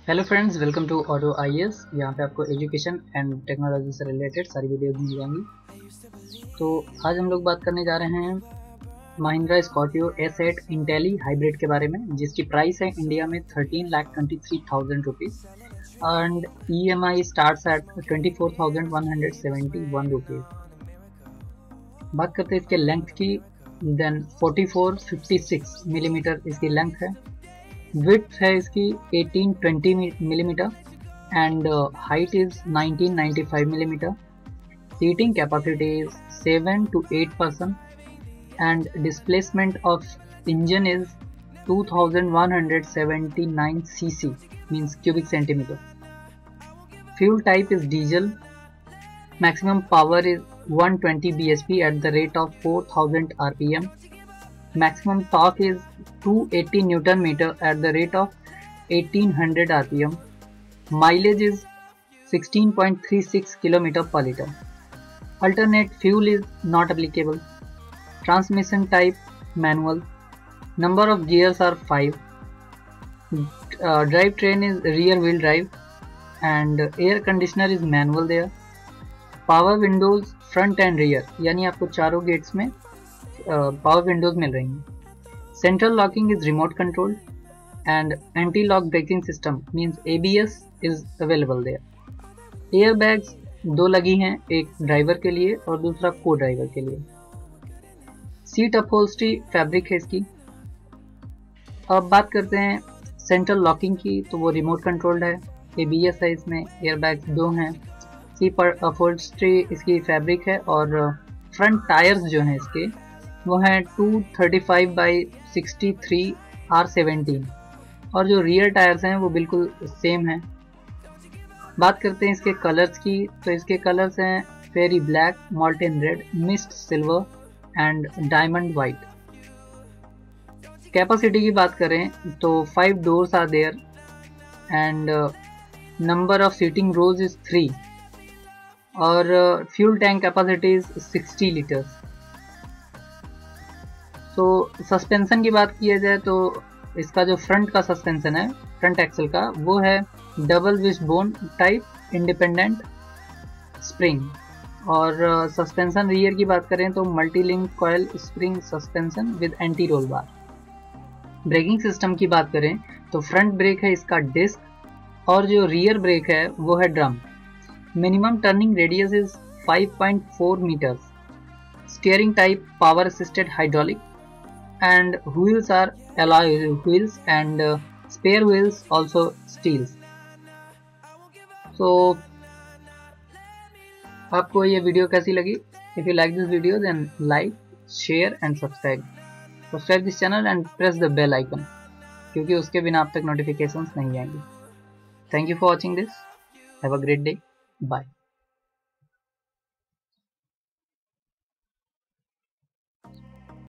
Hello friends, welcome to auto IAS. यहाँ पे आपको एजुकेशन एंड टेक्नोलॉजी से रिलेटेड सारी वीडियोज मिल जाएंगी। तो आज हम लोग बात करने जा रहे हैं Mahindra Scorpio S8 Intelli hybrid के बारे में, जिसकी प्राइस है इंडिया में 13,23,000 rupees and EMI starts at 24,171 rupees. बात करते हैं इसके लेंथ की, देन 4456 मिलीमीटर इसकी लेंथ है। विड्थ है इसकी 1820 millimetre and height is 1995 millimetre. Seating capacity is 7 to 8 person and displacement of engine is 2179 cc means cubic centimeter. Fuel type is diesel. Maximum power is 120 bhp at the rate of 4000 rpm. Maximum torque is 280 Newton meter at the rate of 1800 rpm. Mileage is 16.36 km per liter. Alternate fuel is not applicable. Transmission type manual. Number of gears are 5. Drivetrain is rear wheel drive and air conditioner is manual there. Power windows front and rear, यानी आपको चारों gets में power Windows मिल रही हैं। Central locking is remote control and anti lock braking system means ABS is available there. Air bags 2 लगी हैं, एक ड्राइवर के लिए और दूसरा को ड्राइवर के लिए। सीट अपहोल्स्ट्री फैब्रिक है इसकी। अब बात करते हैं सेंट्रल लॉकिंग की, तो वो रिमोट कंट्रोल्ड है। ABS है इसमें, एयर बैग्स 2 हैं। सीट अपहोल्स्ट्री इसकी फैब्रिक है और फ्रंट टायर्स जो हैं इसके वो हैं 235/63 R17 और जो रियर टायर्स हैं वो बिल्कुल सेम हैं। बात करते हैं इसके कलर्स की, तो इसके कलर्स हैं fiery black, molten red, mist silver and diamond white. Capacity की बात करें तो 5 doors are there and number of seating rows is 3 और fuel tank capacity is 60 litres. तो सस्पेंशन की बात किया जाए तो इसका जो फ्रंट का सस्पेंशन है, फ्रंट एक्सल का, वो है double wishbone type independent spring. और सस्पेंशन रियर की बात करें तो multi link coil spring suspension with anti roll bar. Braking system की बात करें तो फ्रंट ब्रेक है इसका डिस्क और जो रियर ब्रेक है वो है drum. Minimum turning radius is 5.4 meters. Steering type power assisted hydraulic and wheels are alloy wheels and spare wheels also steels. So आपको ये वीडियो कैसी लगी? If you like this video then like, share and subscribe. Subscribe this channel and press the bell icon क्योंकि उसके बिना आप तक notifications नहीं आएंगे। Thank you for watching this. Have a great day. Bye.